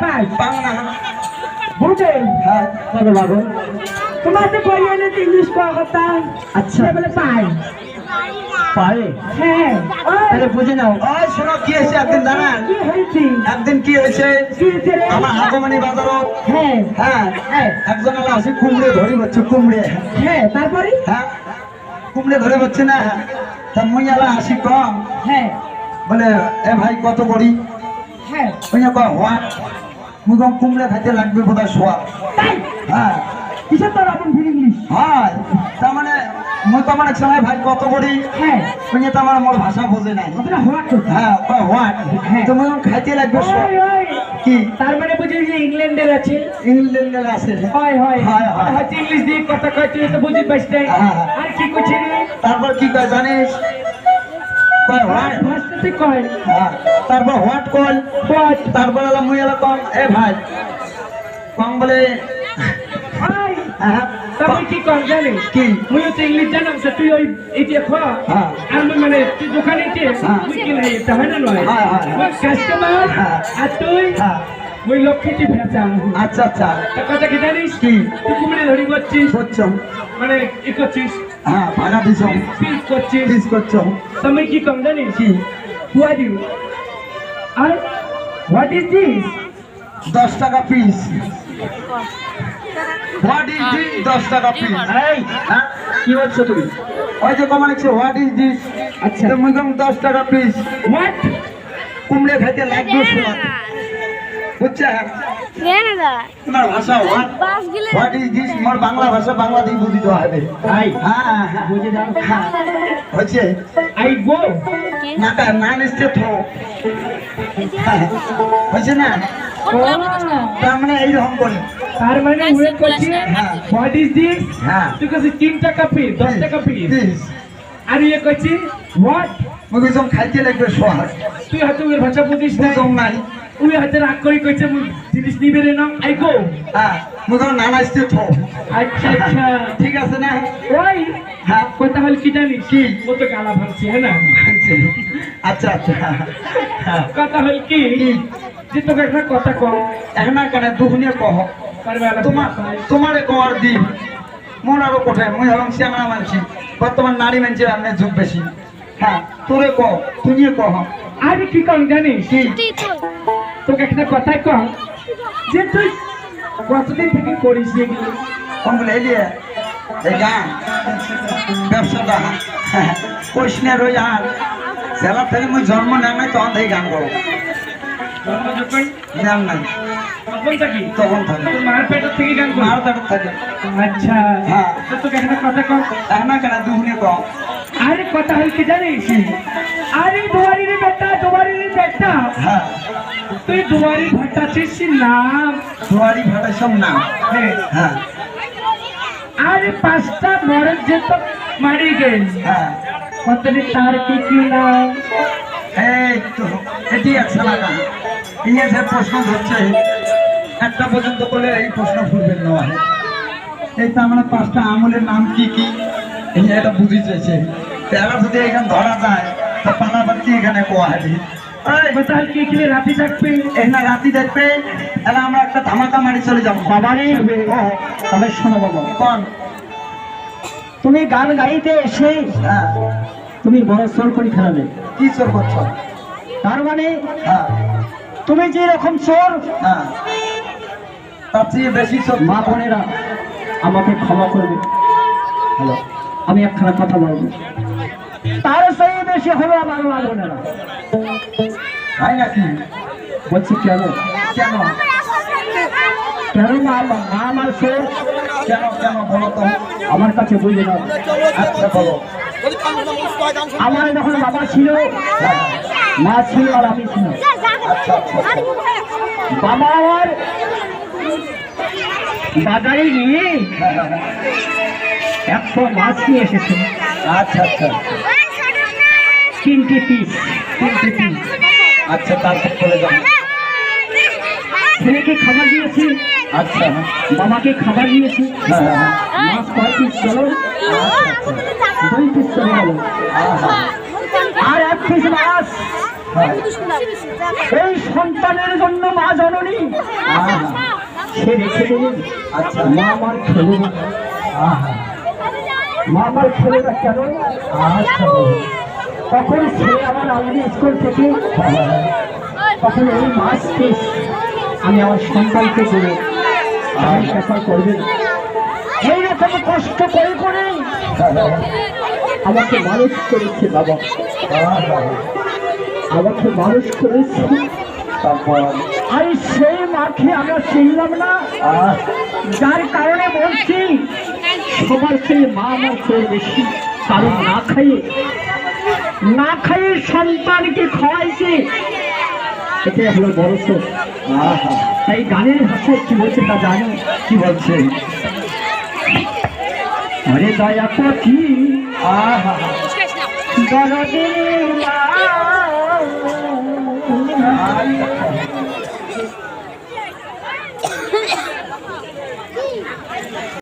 পাই পাও না বুঝে হ্যাঁ বলো বাবু তোমার তো কোরিয়ানে ইংলিশ কথা আচ্ছা বলে পাই পারে হ্যাঁ তাহলে বুঝে নাও ওই শোনো কি হয়েছে একদিন দাঁড়ান কি হয়েছে একদিন কি হয়েছে কি হয়েছে রে? আমার আগমনী বাজারও হ্যাঁ হ্যাঁ হ্যাঁ একজন আলো আসি কুমড়ে ধরি হচ্ছে কুমড়ে হ্যাঁ তারপরে হ্যাঁ কুমড়ে ধরে হচ্ছে না তা মুই আলা আসি কম হ্যাঁ বলে এ ভাই কত করি হ্যাঁ ওই কয় হোয়াট মুই কম কুমড়ে খাইতে লাগবে বোধহয় সোয়াদ তাই হ্যাঁ কিসের তোর আপন ফির ইংলিশ হয় তার মানে মুই তো মানে সময় ভাই কত করি হ্যাঁ ওই তো আমার মোর ভাষা বোঝে নাই কতটা হওয়ার তো হ্যাঁ কয় হোয়াট হ্যাঁ। তো মুই খাইতে লাগবে সোয়াদ ওই ওই কি তার মানে বুঝি যে ইংল্যান্ডের আছে ইংল্যান্ডের আছে হয় হয় হয়, হয়। হয়তো ইংলিশ দিয়ে কথা কয় তুই তো বুঝি পাইস নাই হ্যাঁ। আর কি করছিস রে তারপর কি কয় জানিস কয় হোয়াট ভাষাতে কয় হ্যাঁ তারপর হোয়াট কল হোয়াট তারপর এলাম মুই এলাম কম এ ভাই কম বলে আই হ্যাঁ তারপরে কি কর জানিস কি মুই তো ইংলিশ জানাম সে তুই ওই এটা খা হ্যাঁ। আর মুই মানে তুই দোকানে যে হ্যাঁ। মুই কি নাই এটা হয় না নয় হ্যাঁ, হ্যাঁ, হ্যাঁ। কাস্টমার হ্যাঁ। আর তুই হ্যাঁ মুই লক্ষ্মীটি ভেজা আচ্ছা আচ্ছা তা কথা কি জানিস কি তুই কুমড়ে ধরি করছিস করছো মানে ই করছিস হ্যাঁ ভাগা দিছ পিস করছিস পিস করছো তুমি কি কম জানিস কি Who are you? R what is this? 10 টাকা পিস হোয়াট ইজ দিস 10 টাকা পিস এই হ্যাঁ কি বলছো তুমি ওই যে কমান আছে হোয়াট ইজ দিস আচ্ছা। তো মুই কম 10 টাকা পিস What? কুমড়ে খাইতে লাগবে সোয়াদ বুঝছে তোমার ভাষা হোয়াট ইজ দিস মোর বাংলা ভাষা বাংলা দিয়ে বুঝিতে হবে তাই হ্যাঁ হ্যাঁ বুঝে যাও হ্যাঁ হচ্ছে I go. নাকা না নিস্তে থো হচ্ছে না তার মানে এইরকম করে তার মানে ওয়েট করছি হ্যাঁ। What is this? হ্যাঁ তুই কাছে 3 টাকা পিস 10 টাকা পিস পিস আর ইয়ে করছি What? মুই কইছম খাইতে লাগবে সোয়াদ তুই হয়তো ওর ভাষা বুঝিস না বুঝম নাই ওই হয়তো রাগ করে কইছে জিনিস নিবে রে না I go. হ্যাঁ মুই কম না নাইস্তে থো আচ্ছা আচ্ছা ঠিক আছে না ওই হ্যাঁ কথা হল কি জানিস কি? ও তো গালা ভাঙছে হ্যাঁ না আচ্ছা আচ্ছা হ্যাঁ কথা হল কি যে তোকে একটা কথা কম এখন আর কেন দুহনিয়ে কহ তোমারে কর দি মন আরো কোথায় মুই হলাম শ্যামলা মানছি বর্তমান নারী মানছি আমি যুগ বেশি হ্যাঁ তোরে কহ তুই কহ আরে কি কম জানিস কি তোকে একটা কথা কম যে তুই কতদিন থেকে করিস এগুলো কোন বলে এলিয়ে এই গান ব্যবসাটা কইস না রই আর জেলা থেকে মুই জন্ম নেন নাই তখন থেকে গান করো জন্ম যখন নেন নাই তখন থাকি তখন থাকে তোর মার পেটের থেকে গান করি আর তার থাকে আচ্ছা হ্যাঁ। তো তোকে একটা কথা কম এখন আর কেন দুহনিয়ে কহ আরে কথা হল কি জানিস আরে দুয়ারির বেটা হ্যাঁ তুই দুয়ারির ভাটা চিস নাম দুয়ারি ভাটা সব নাম হ্যাঁ হ্যাঁ আরে 5টা মরদ যে তো মারি গেল হ্যাঁ কতদিন তার কি নাম এই তো এটি আচ্ছা লাগা ইয়ে যে প্রশ্ন ধরছে একটা পর্যন্ত বলে এই প্রশ্ন ফুলবেন না এই তো আমরা 5টা আমলের নাম কি কি এই এটা বুঝি চাইছে এবার যদি এখানে ধরা যায় তো পানাপাতি এখানে কোয়া হবে কথা হল কি রাতে থাকবে এখানে রাতি দেখবে তাহলে আমরা একটা ধামাকা মারি চলে যাবো বাবারে ও তবে শোনো বাবা কোন তুমি গান গাইতে এসে হ্যাঁ তুমি বড় চোর করে খেলাবে কি চোর করছো তার মানে হ্যাঁ তুমি যে রকম চোর হ্যাঁ তার চেয়ে বেশি চোর মা বোনেরা আমাকে ক্ষমা করবে হ্যালো আমি একখানা কথা বলবো তার চেয়ে বেশি হবে আমার মা বোনেরা হয় নাকি বলছি কেন কেন কেন মা আমার চোর কেন কেন বলো তো আমার কাছে বুঝে দাও আচ্ছা বলো আমার যখন বাবা ছিল মা ছিল আর আমি ছিল আচ্ছা আচ্ছা বাবা আমার বাজারে গিয়ে 100 মাছ নিয়ে এসেছে আচ্ছা আচ্ছা 3টে পিস আচ্ছা তারপর চলে যাবো ছেলেকে খাবার দিয়েছি আচ্ছা বাবাকে খাবার দিয়েছি হ্যাঁ হ্যাঁ মাছ 5 পিস চলো আচ্ছা 2 পিস চলে গেল আহা আর 1 পিস মাছ এই সন্তানের জন্য মা জননী সে রেখে দেবেন। আচ্ছা, মা আমার খেলে না, মা আমার খেলে না কেন? আচ্ছা, তখন সে আমার আমাদের স্কুল থেকে তখন এই মাসকে আমি আমার সন্তানকে দেবো, আমি ব্যাপার করবেন। এইরকম কষ্ট করে করে আমাকে মানুষ করেছে বাবা, আমাকে মানুষ করেছে। তারপর আর সেই মাকে আমরা চিনলাম না, যার কারণে বলছি সবার সেই মা আমার চেয়ে বেশি। কারণ না খাইয়ে সন্তানকে খাওয়াইছে, এটাই হলো বড় সুখ। তাই গানের ভাষায় কি বলছে তা জানো? কি বলছে? আরে দয়া পাখি দরদিনী মা।